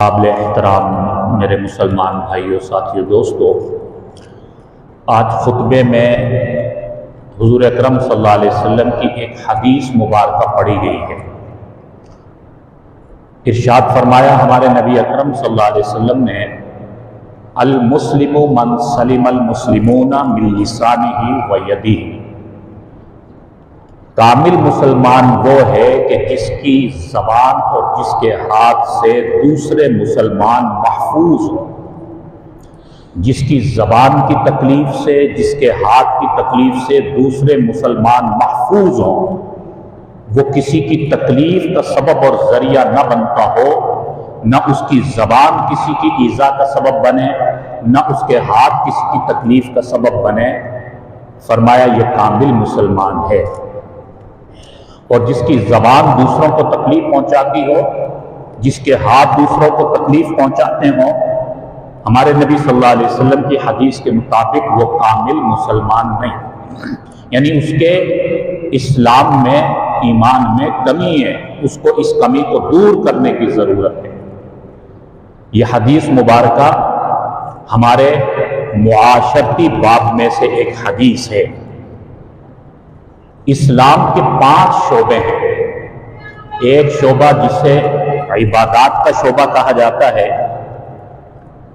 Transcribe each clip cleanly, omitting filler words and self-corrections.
قابل احترام میرے مسلمان بھائیوں، ساتھیوں، دوستوں، آج خطبے میں حضور اکرم صلی اللہ علیہ وسلم کی ایک حدیث مبارکہ پڑھی گئی ہے۔ ارشاد فرمایا ہمارے نبی اکرم صلی اللہ علیہ وسلم نے، المسلم من سلم المسلمون من لسانہ و یدہ، کامل مسلمان وہ ہے کہ جس کی زبان اور جس کے ہاتھ سے دوسرے مسلمان محفوظ ہوں۔ جس کی زبان کی تکلیف سے، جس کے ہاتھ کی تکلیف سے دوسرے مسلمان محفوظ ہوں، وہ کسی کی تکلیف کا سبب اور ذریعہ نہ بنتا ہو، نہ اس کی زبان کسی کی ایذا کا سبب بنے، نہ اس کے ہاتھ کسی کی تکلیف کا سبب بنے۔ فرمایا یہ کامل مسلمان ہے۔ اور جس کی زبان دوسروں کو تکلیف پہنچاتی ہو، جس کے ہاتھ دوسروں کو تکلیف پہنچاتے ہوں، ہمارے نبی صلی اللہ علیہ وسلم کی حدیث کے مطابق وہ کامل مسلمان نہیں، یعنی اس کے اسلام میں، ایمان میں کمی ہے، اس کو اس کمی کو دور کرنے کی ضرورت ہے۔ یہ حدیث مبارکہ ہمارے معاشرتی باب میں سے ایک حدیث ہے۔ اسلام کے 5 شعبے ہیں۔ ایک شعبہ جسے عبادات کا شعبہ کہا جاتا ہے،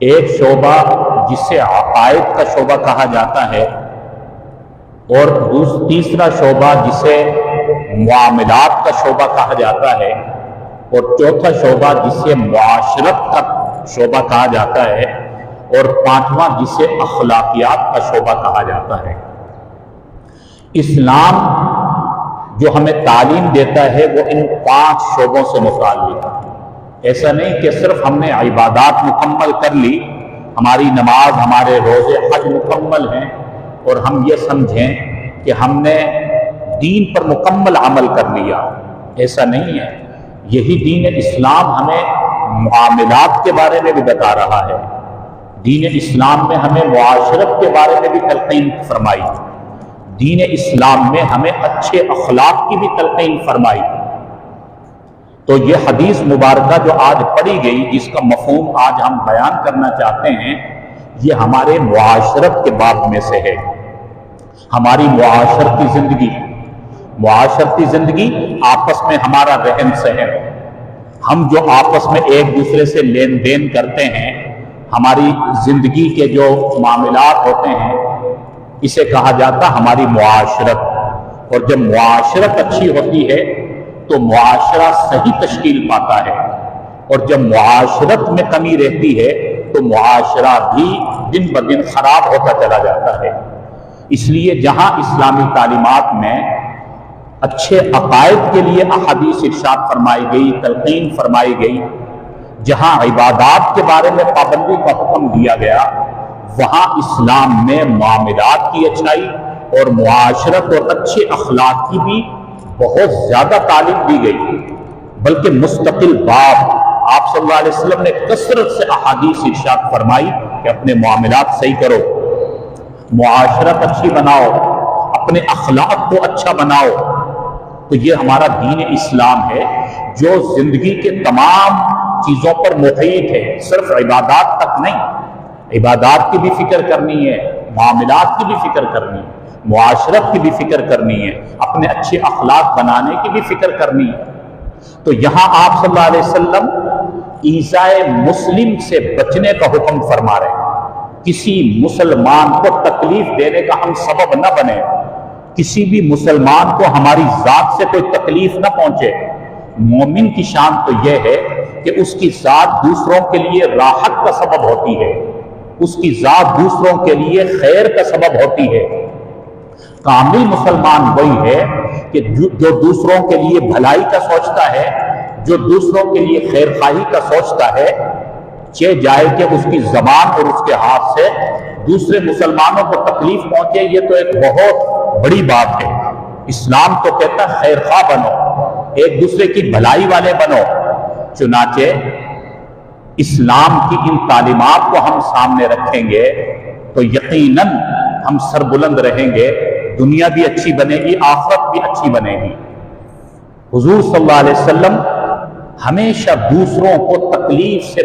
ایک شعبہ جسے عقائد کا شعبہ کہا جاتا ہے، اور تیسرا شعبہ جسے معاملات کا شعبہ کہا جاتا ہے، اور چوتھا شعبہ جسے معاشرت کا شعبہ کہا جاتا ہے، اور 5واں جسے اخلاقیات کا شعبہ کہا جاتا ہے۔ اسلام جو ہمیں تعلیم دیتا ہے وہ ان 5 شعبوں سے متعلق ہے۔ ایسا نہیں کہ صرف ہم نے عبادات مکمل کر لی، ہماری نماز، ہمارے روزے، حج مکمل ہیں، اور ہم یہ سمجھیں کہ ہم نے دین پر مکمل عمل کر لیا۔ ایسا نہیں ہے۔ یہی دین اسلام ہمیں معاملات کے بارے میں بھی بتا رہا ہے۔ دین اسلام میں ہمیں معاشرت کے بارے میں بھی تلقین فرمائی، دین اسلام میں ہمیں اچھے اخلاق کی بھی تلقین فرمائی۔ تو یہ حدیث مبارکہ جو آج پڑھی گئی، جس کا مفہوم آج ہم بیان کرنا چاہتے ہیں، یہ ہمارے معاشرت کے باب میں سے ہے۔ ہماری معاشرتی زندگی آپس میں ہمارا رہن سہن، ہم جو آپس میں ایک دوسرے سے لین دین کرتے ہیں، ہماری زندگی کے جو معاملات ہوتے ہیں، اسے کہا جاتا ہماری معاشرت۔ اور جب معاشرت اچھی ہوتی ہے تو معاشرہ صحیح تشکیل پاتا ہے، اور جب معاشرت میں کمی رہتی ہے تو معاشرہ بھی دن بدن خراب ہوتا چلا جاتا ہے۔ اس لیے جہاں اسلامی تعلیمات میں اچھے عقائد کے لیے احادیث ارشاد فرمائی گئی، تلقین فرمائی گئی، جہاں عبادات کے بارے میں پابندی کا حکم دیا گیا، وہاں اسلام میں معاملات کی اچھائی اور معاشرت اور اچھے اخلاق کی بھی بہت زیادہ تعلیم دی گئی، بلکہ مستقل باب آپ صلی اللہ علیہ وسلم نے کثرت سے احادیث ارشاد فرمائی کہ اپنے معاملات صحیح کرو، معاشرت اچھی بناؤ، اپنے اخلاق کو اچھا بناؤ۔ تو یہ ہمارا دین اسلام ہے جو زندگی کے تمام چیزوں پر محیط ہے، صرف عبادات تک نہیں۔ عبادات کی بھی فکر کرنی ہے، معاملات کی بھی فکر کرنی ہے، معاشرت کی بھی فکر کرنی ہے، اپنے اچھے اخلاق بنانے کی بھی فکر کرنی ہے۔ تو یہاں آپ صلی اللہ علیہ وسلم ایذائے مسلم سے بچنے کا حکم فرما رہے ہیں۔ کسی مسلمان کو تکلیف دینے کا ہم سبب نہ بنے، کسی بھی مسلمان کو ہماری ذات سے کوئی تکلیف نہ پہنچے۔ مومن کی شان تو یہ ہے کہ اس کی ذات دوسروں کے لیے راحت کا سبب ہوتی ہے، اس کی ذات دوسروں کے لیے خیر کا سبب ہوتی ہے۔ کامل مسلمان وہی ہے کہ جو دوسروں کے لیے بھلائی کا سوچتا ہے، جو دوسروں کے لیے خیر خواہی کا سوچتا ہے، چہ جائے کہ اس کی زبان اور اس کے ہاتھ سے دوسرے مسلمانوں کو تکلیف پہنچے، یہ تو ایک بہت بڑی بات ہے۔ اسلام تو کہتا ہے خیر خواہ بنو، ایک دوسرے کی بھلائی والے بنو۔ چنانچہ اسلام کی ان تعلیمات کو ہم سامنے رکھیں گے تو یقیناً ہم سربلند رہیں گے، دنیا بھی اچھی بنے گی، آخرت بھی اچھی بنے گی۔ حضور صلی اللہ علیہ وسلم ہمیشہ دوسروں کو تکلیف سے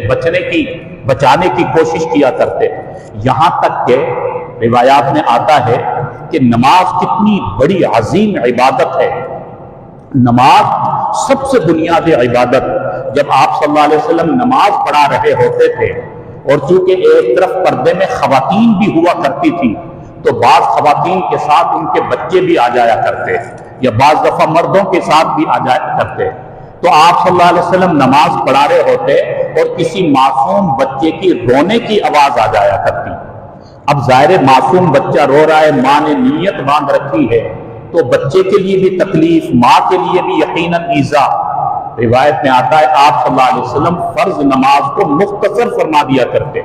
بچانے کی کوشش کیا کرتے، یہاں تک کہ روایات میں آتا ہے کہ نماز کتنی بڑی عظیم عبادت ہے۔ نماز سب سے بنیادی عبادت، جب آپ صلی اللہ علیہ وسلم نماز پڑھا رہے ہوتے تھے اور چونکہ ایک طرف پردے میں خواتین بھی ہوا کرتی تھی تو بعض خواتین کے ساتھ ان کے بچے بھی آ جایا کرتے، یا بعض دفعہ مردوں کے ساتھ بھی آ جایا کرتے، تو آپ صلی اللہ علیہ وسلم نماز پڑھا رہے ہوتے اور کسی معصوم بچے کی رونے کی آواز آ جایا کرتی۔ اب ظاہر معصوم بچہ رو رہا ہے، ماں نے نیت باندھ رکھی ہے تو بچے کے لیے بھی تکلیف، ماں کے لیے بھی یقیناً ایذا۔ روایت میں آتا ہے آپ صلی اللہ علیہ وسلم فرض نماز کو مختصر فرما دیا کرتے،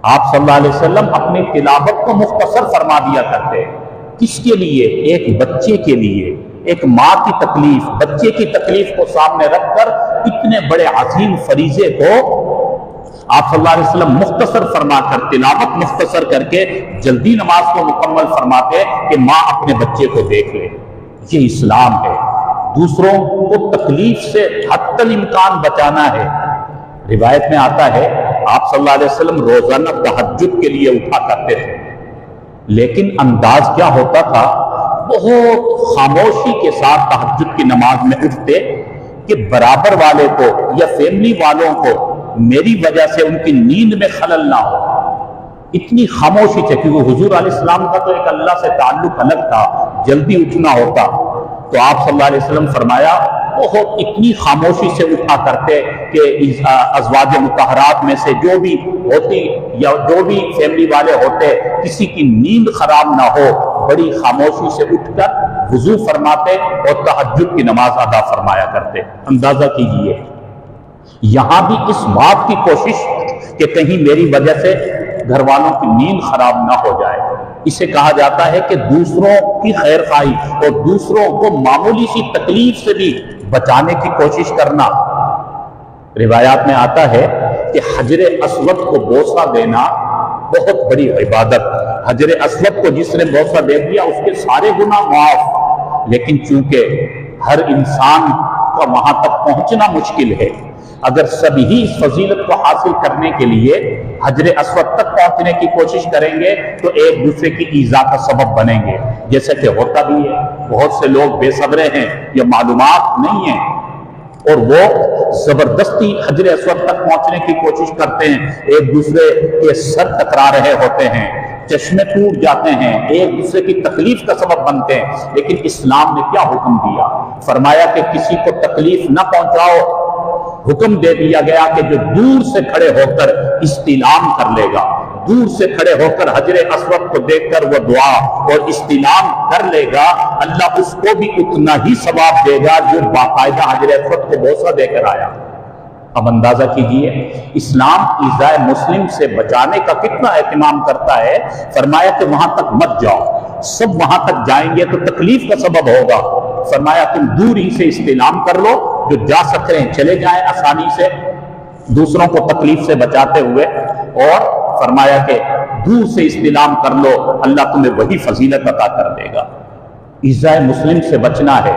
آپ صلی اللہ علیہ وسلم اپنی تلاوت کو مختصر فرما دیا کرتے۔ کس کے لیے؟ ایک بچے کے لیے، ایک ماں کی تکلیف، بچے کی تکلیف کو سامنے رکھ کر اتنے بڑے عظیم فریضے کو آپ صلی اللہ علیہ وسلم مختصر فرما کر، تلاوت مختصر کر کے جلدی نماز کو مکمل فرماتے کہ ماں اپنے بچے کو دیکھ لے۔ یہ اسلام ہے، دوسروں کو تکلیف سے حتی الامکان بچانا ہے۔ روایت میں آتا ہے آپ صلی اللہ علیہ وسلم روزانہ تہجد کے لیے اٹھا کرتے تھے، لیکن انداز کیا ہوتا تھا؟ بہت خاموشی کے ساتھ تہجد کی نماز میں اٹھتے کہ برابر والے کو یا فیملی والوں کو میری وجہ سے ان کی نیند میں خلل نہ ہو۔ اتنی خاموشی تھی، کیونکہ حضور علیہ السلام کا تو ایک اللہ سے تعلق الگ تھا، جلدی اٹھنا ہوتا، تو آپ صلی اللہ علیہ وسلم فرمایا بہت اتنی خاموشی سے اٹھا کرتے کہ ازواج مطہرات میں سے جو بھی ہوتی یا جو بھی فیملی والے ہوتے کسی کی نیند خراب نہ ہو، بڑی خاموشی سے اٹھ کر وضو فرماتے اور تہجد کی نماز ادا فرمایا کرتے۔ اندازہ کیجئے، یہاں بھی اس بات کی کوشش کہ کہیں میری وجہ سے گھر والوں کی نیند خراب نہ ہو جائے۔ اسے کہا جاتا ہے کہ دوسروں کی خیر خواہی اور دوسروں کو معمولی سی تکلیف سے بھی بچانے کی کوشش کرنا۔ روایات میں آتا ہے کہ حجر اسود کو بوسہ دینا بہت بڑی عبادت۔ حجر اسود کو جس نے بوسہ دے دیا اس کے سارے گناہ معاف، لیکن چونکہ ہر انسان کا وہاں تک پہنچنا مشکل ہے، اگر سبھی اس فضیلت کو حاصل کرنے کے لیے حجر اسود تک پہنچنے کی کوشش کریں گے تو ایک دوسرے کی ایذا کا سبب بنیں گے، جیسے کہ ہوتا بھی ہے۔ بہت سے لوگ بے صبرے ہیں یا معلومات نہیں ہیں اور وہ زبردستی حجر اسود تک پہنچنے کی کوشش کرتے ہیں، ایک دوسرے کے سر ٹکرا رہے ہوتے ہیں، چشمے ٹوٹ جاتے ہیں، ایک دوسرے کی تکلیف کا سبب بنتے ہیں۔ لیکن اسلام نے کیا حکم دیا؟ فرمایا کہ کسی کو تکلیف نہ پہنچاؤ۔ حکم دے دیا گیا کہ جو دور سے کھڑے ہو کر استلام کر لے گا، دور سے کھڑے ہو کر حجر اسود کو دیکھ کر وہ دعا اور استلام کر لے گا، اللہ اس کو بھی اتنا ہی ثواب دے گا جو باقاعدہ حجر اسود کو بوسہ دے کر آیا۔ اب اندازہ کیجئے اسلام ایذائے مسلم سے بچانے کا کتنا اہتمام کرتا ہے۔ فرمایا کہ وہاں تک مت جاؤ، سب وہاں تک جائیں گے تو تکلیف کا سبب ہوگا۔ فرمایا تم دور ہی سے استلام کر لو، جو جا سکتے ہیں چلے جائیں آسانی سے دوسروں کو تکلیف سے بچاتے ہوئے، اور فرمایا کہ دور سے استلام کر لو، اللہ تمہیں وہی فضیلت عطا کر دے گا۔ ایذائے مسلم سے بچنا ہے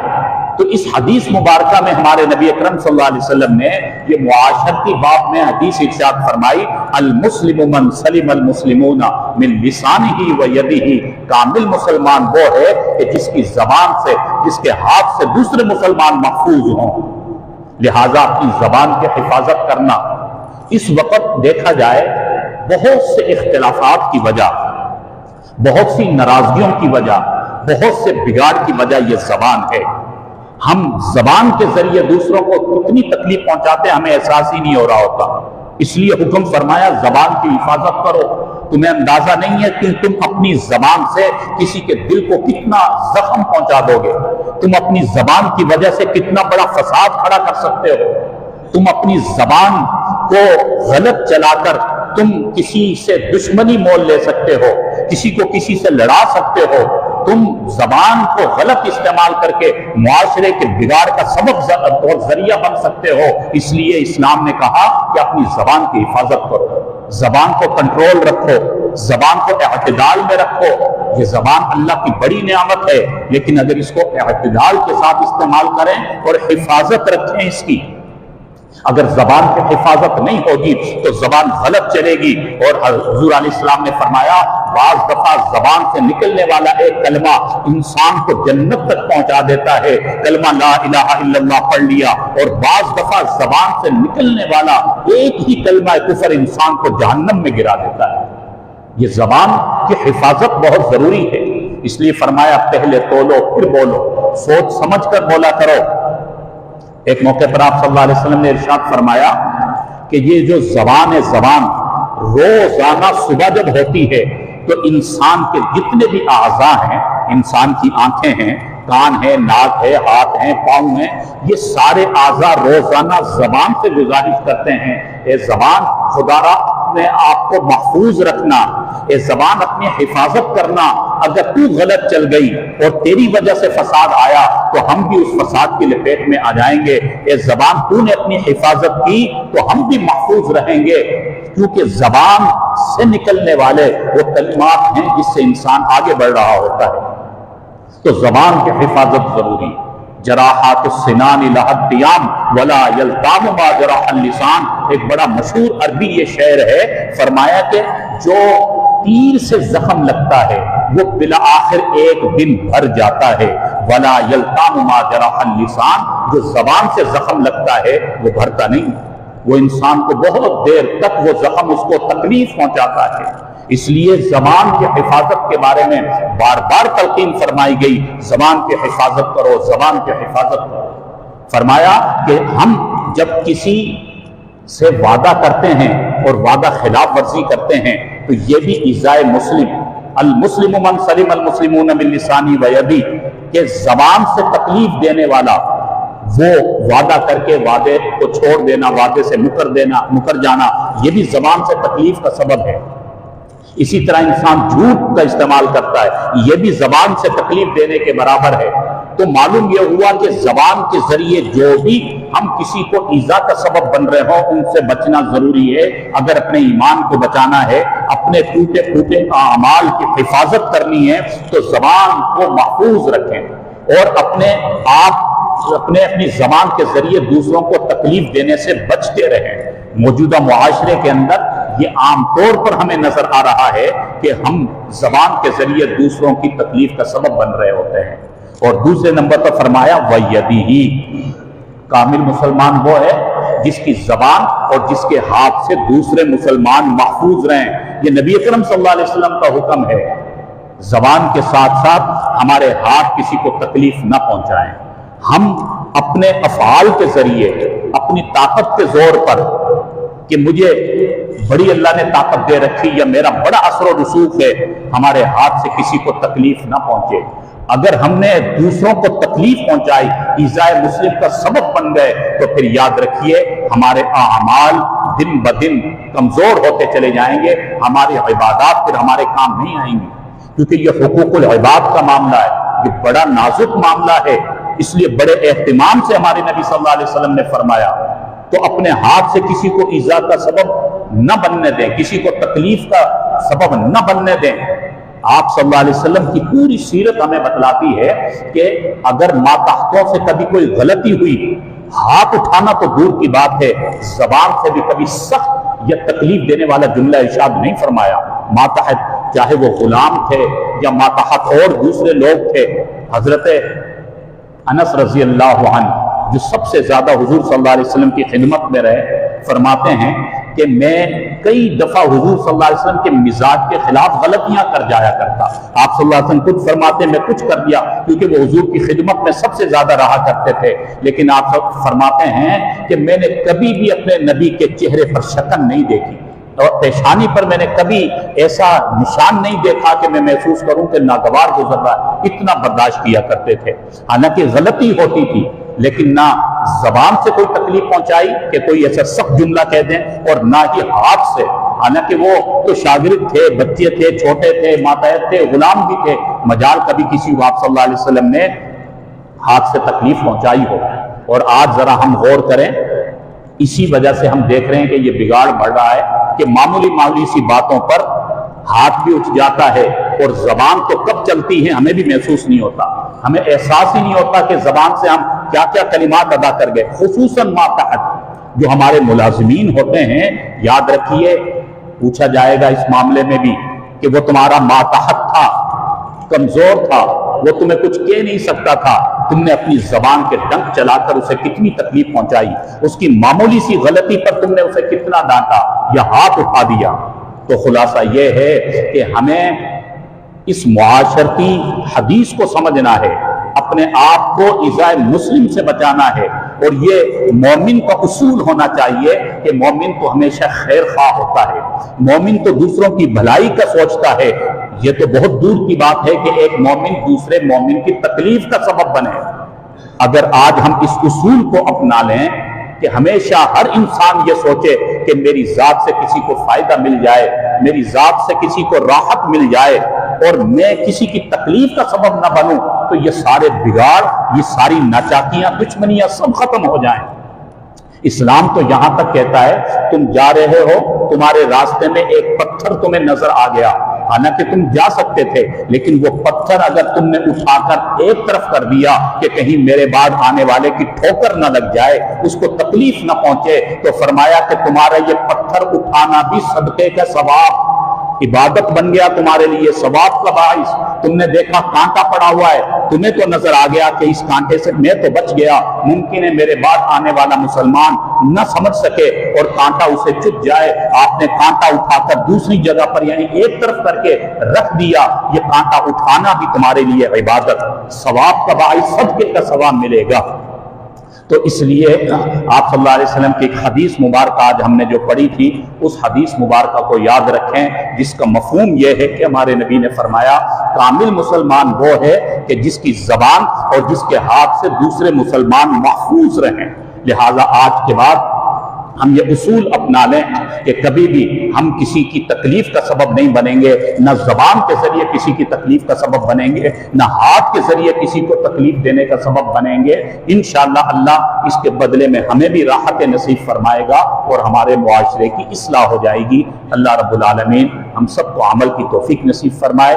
تو اس حدیث مبارکہ میں ہمارے نبی اکرم صلی اللہ علیہ وسلم نے یہ معاشرتی باب میں حدیث ارشاد فرمائی، المسلم من سلم المسلمون من لسانہ و یدہ۔ کامل مسلمان وہ ہے کہ جس کی زبان سے، جس کے ہاتھ سے دوسرے مسلمان محفوظ ہوں۔ لہٰذا اپنی زبان کی حفاظت کرنا۔ اس وقت دیکھا جائے بہت سے اختلافات کی وجہ، بہت سی ناراضگیوں کی وجہ، بہت سے بگاڑ کی وجہ یہ زبان ہے۔ ہم زبان کے ذریعے دوسروں کو کتنی تکلیف پہنچاتے ہیں ہمیں احساس ہی نہیں ہو رہا ہوتا۔ اس لیے حکم فرمایا زبان کی حفاظت کرو۔ تمہیں اندازہ نہیں ہے کہ تم اپنی زبان سے کسی کے دل کو کتنا زخم پہنچا دو گے، تم اپنی زبان کی وجہ سے کتنا بڑا فساد کھڑا کر سکتے ہو، تم اپنی زبان کو غلط چلا کر تم کسی سے دشمنی مول لے سکتے ہو، کسی کو کسی سے لڑا سکتے ہو، تم زبان کو غلط استعمال کر کے معاشرے کے بگاڑ کا سبب اور ذریعہ بن سکتے ہو۔ اس لیے اسلام نے کہا کہ اپنی زبان کی حفاظت کرو، زبان کو کنٹرول رکھو، زبان کو اعتدال میں رکھو۔ یہ زبان اللہ کی بڑی نعمت ہے، لیکن اگر اس کو اعتدال کے ساتھ استعمال کریں اور حفاظت رکھیں اس کی اگر زبان کی حفاظت نہیں ہوگی تو زبان غلط چلے گی، اور حضور علیہ السلام نے فرمایا بعض دفعہ زبان سے نکلنے والا ایک کلمہ انسان کو جنت تک پہنچا دیتا ہے، کلمہ لا الہ الا اللہ پڑھ لیا، اور بعض دفعہ زبان سے نکلنے والا ایک ہی کلمہ کفر انسان کو جہنم میں گرا دیتا ہے۔ یہ زبان کی حفاظت بہت ضروری ہے، اس لیے فرمایا پہلے تولو پھر بولو، سوچ سمجھ کر بولا کرو۔ ایک موقع پر آپ صلی اللہ علیہ وسلم نے ارشاد فرمایا کہ یہ جو زبان ہے، زبان روزانہ صبح جب ہوتی ہے تو انسان کے جتنے بھی اعضاء ہیں، انسان کی آنکھیں ہیں، کان ہے، ناک ہے، ہاتھ ہیں، پاؤں ہیں، یہ سارے اعضاء روزانہ زبان سے گزارش کرتے ہیں، اے زبان خدا را اپنے آپ کو محفوظ رکھنا، اے زبان اپنی حفاظت کرنا، اگر تو غلط چل گئی اور تیری وجہ سے فساد آیا تو ہم بھی اس فساد کی لپیٹ میں آ جائیں گے، اے زبان تو نے اپنی حفاظت کی تو ہم بھی محفوظ رہیں گے، کیونکہ زبان سے نکلنے والے وہ کلمات ہیں جس سے انسان آگے بڑھ رہا ہوتا ہے۔ تو زبان کی حفاظت ضروری۔ جراحات السنان لها التیام ولا یلتام ما جراح اللسان، ایک بڑا مشہور عربی یہ شعر ہے، فرمایا کہ جو تیر سے زخم لگتا ہے وہ بالآخر ایک دن بھر جاتا ہے، ولا یلتام ما جراح اللسان، جو زبان سے زخم لگتا ہے وہ بھرتا نہیں، وہ انسان کو بہت دیر تک وہ زخم اس کو تکلیف پہنچاتا ہے۔ اس لیے زبان کی حفاظت کے بارے میں بار بار تلقین فرمائی گئی، زبان کی حفاظت کرو، زبان کی حفاظت کرو۔ فرمایا کہ ہم جب کسی سے وعدہ کرتے ہیں اور وعدہ خلاف ورزی کرتے ہیں تو یہ بھی ایذائے مسلم، المسلم من سلم المسلمون من لسانی و یدی، کہ زبان سے تکلیف دینے والا وہ وعدہ کر کے وعدے کو چھوڑ دینا، وعدے سے مکر جانا، یہ بھی زبان سے تکلیف کا سبب ہے۔ اسی طرح انسان جھوٹ کا استعمال کرتا ہے، یہ بھی زبان سے تکلیف دینے کے برابر ہے۔ تو معلوم یہ ہوا کہ زبان کے ذریعے جو بھی ہم کسی کو ایذا کا سبب بن رہے ہوں ان سے بچنا ضروری ہے۔ اگر اپنے ایمان کو بچانا ہے، اپنے ٹوٹے پھوٹے اعمال کی حفاظت کرنی ہے تو زبان کو محفوظ رکھیں، اور اپنی زبان کے ذریعے دوسروں کو تکلیف دینے سے بچتے رہیں۔ موجودہ معاشرے کے اندر یہ عام طور پر ہمیں نظر آ رہا ہے کہ ہم زبان کے ذریعے دوسروں کی تکلیف کا سبب بن رہے ہوتے ہیں۔ اور دوسرے نمبر پر فرمایا وَيَدِهِ، کامل مسلمان وہ ہے جس کی زبان اور جس کے ہاتھ سے دوسرے مسلمان محفوظ رہیں۔ یہ نبی اکرم صلی اللہ علیہ وسلم کا حکم ہے، زبان کے ساتھ ساتھ ہمارے ہاتھ کسی کو تکلیف نہ پہنچائیں۔ ہم اپنے افعال کے ذریعے، اپنی طاقت کے زور پر کہ مجھے بڑی اللہ نے طاقت دے رکھی یا میرا بڑا اثر و رسوخ ہے، ہمارے ہاتھ سے کسی کو تکلیف نہ پہنچے۔ اگر ہم نے دوسروں کو تکلیف پہنچائی، ایذائے مسلم کا سبب بن گئے، تو پھر یاد رکھیے ہمارے اعمال دن بدن کمزور ہوتے چلے جائیں گے، ہماری عبادات پھر ہمارے کام نہیں آئیں گی، کیونکہ یہ حقوق العباد کا معاملہ ہے، یہ بڑا نازک معاملہ ہے، اس لیے بڑے اہتمام سے ہمارے نبی صلی اللہ علیہ وسلم نے فرمایا۔ تو اپنے ہاتھ سے کسی کو ایذا کا سبب نہ بننے دیں، کسی کو تکلیف کا سبب نہ بننے دیں۔ آپ صلی اللہ علیہ وسلم کی پوری سیرت ہمیں بتلاتی ہے کہ اگر ماتحتوں سے کبھی کوئی غلطی ہوئی، ہاتھ اٹھانا تو دور کی بات ہے، زبان سے بھی کبھی سخت یا تکلیف دینے والا جملہ ارشاد نہیں فرمایا۔ ماتحت چاہے وہ غلام تھے یا ماتحت اور دوسرے لوگ تھے، حضرت انس رضی اللہ عنہ جو سب سے زیادہ حضور صلی اللہ علیہ وسلم کی خدمت میں رہے، فرماتے ہیں کہ میں کئی دفعہ حضور صلی اللہ علیہ وسلم کے مزاج کے خلاف غلطیاں کر جایا کرتا۔ آپ صلی اللہ علیہ وسلم خود فرماتے میں کچھ کر دیا کیونکہ وہ حضور کی خدمت میں سب سے زیادہ رہا کرتے تھے، لیکن آپ فرماتے ہیں کہ میں نے کبھی بھی اپنے نبی کے چہرے پر شکن نہیں دیکھی، اور پیشانی پر میں نے کبھی ایسا نشان نہیں دیکھا کہ میں محسوس کروں کہ ناگوار گزر رہا ہے، اتنا برداشت کیا کرتے تھے۔ حالانکہ غلطی ہوتی تھی، لیکن نہ زبان سے کوئی تکلیف پہنچائی کہ کوئی ایسا سخت جملہ کہہ دیں، اور نہ ہی ہاتھ سے، حالانکہ وہ تو شاگرد تھے، بچے تھے، چھوٹے تھے، ماتحت تھے، غلام بھی تھے، مجال کبھی کسی کو آپ صلی اللہ علیہ وسلم نے ہاتھ سے تکلیف پہنچائی ہو۔ اور آج ذرا ہم غور کریں، اسی وجہ سے ہم دیکھ رہے ہیں کہ یہ بگاڑ بڑھ رہا ہے کہ معمولی سی باتوں پر ہاتھ بھی اٹھ جاتا ہے، اور زبان تو کب چلتی ہے ہمیں بھی محسوس نہیں ہوتا، ہمیں احساس ہی نہیں ہوتا کہ زبان سے ہم کیا کیا کلمات ادا کر گئے، خصوصاً ماتحت۔ جو ہمارے ملازمین ہوتے ہیں، یاد رکھیے پوچھا جائے گا اس معاملے میں بھی کہ وہ تمہارا ماتحت تھا، کمزور تھا، وہ تمہیں کچھ کہہ نہیں سکتا تھا، تم نے اپنی زبان کے ڈنک چلا کر اسے کتنی تکلیف پہنچائی، اس کی معمولی سی غلطی پر تم نے اسے کتنا ڈانٹا یا ہاتھ اٹھا دیا۔ تو خلاصہ یہ ہے کہ ہمیں اس معاشرتی حدیث کو سمجھنا ہے، اپنے آپ کو ایذائے مسلم سے بچانا ہے، اور یہ مومن کا اصول ہونا چاہیے کہ مومن تو ہمیشہ خیر خواہ ہوتا ہے، مومن تو دوسروں کی بھلائی کا سوچتا ہے۔ یہ تو بہت دور کی بات ہے کہ ایک مومن دوسرے مومن کی تکلیف کا سبب بنے۔ اگر آج ہم اس اصول کو اپنا لیں کہ ہمیشہ ہر انسان یہ سوچے کہ میری ذات سے کسی کو فائدہ مل جائے، میری ذات سے کسی کو راحت مل جائے، اور میں کسی کی تکلیف کا سبب نہ بنوں، تو یہ سارے بگاڑ، یہ ساری ناچاکیاں، دشمنیاں سب ختم ہو جائیں۔ اسلام تو یہاں تک کہتا ہے تم جا رہے ہو، تمہارے راستے میں ایک پتھر تمہیں نظر آ گیا، حالانکہ تم جا سکتے تھے، لیکن وہ پتھر اگر تم نے اٹھا کر ایک طرف کر دیا کہ کہیں میرے بعد آنے والے کی ٹھوکر نہ لگ جائے، اس کو تکلیف نہ پہنچے، تو فرمایا کہ تمہارا یہ پتھر اٹھانا بھی صدقے کا ثواب، عبادت بن گیا تمہارے لیے، ثواب کا باعث۔ تم نے دیکھا کانٹا پڑا ہوا ہے، تمہیں تو نظر آ گیا کہ اس کانٹے سے میں تو بچ گیا، ممکن ہے میرے بعد آنے والا مسلمان نہ سمجھ سکے اور کانٹا اسے چپ جائے، آپ نے کانٹا اٹھا کر دوسری جگہ پر یعنی ایک طرف کر کے رکھ دیا، یہ کانٹا اٹھانا بھی تمہارے لیے عبادت، ثواب کا باعث، صدقے کا ثواب ملے گا۔ تو اس لیے آپ صلی اللہ علیہ وسلم کی ایک حدیث مبارکہ آج ہم نے جو پڑھی تھی، اس حدیث مبارکہ کو یاد رکھیں، جس کا مفہوم یہ ہے کہ ہمارے نبی نے فرمایا کامل مسلمان وہ ہے کہ جس کی زبان اور جس کے ہاتھ سے دوسرے مسلمان محفوظ رہیں۔ لہٰذا آج کے بعد ہم یہ اصول اپنا لیں کہ کبھی بھی ہم کسی کی تکلیف کا سبب نہیں بنیں گے، نہ زبان کے ذریعے کسی کی تکلیف کا سبب بنیں گے، نہ ہاتھ کے ذریعے کسی کو تکلیف دینے کا سبب بنیں گے۔ انشاءاللہ اللہ اس کے بدلے میں ہمیں بھی راحت نصیب فرمائے گا اور ہمارے معاشرے کی اصلاح ہو جائے گی۔ اللہ رب العالمین ہم سب کو عمل کی توفیق نصیب فرمائے۔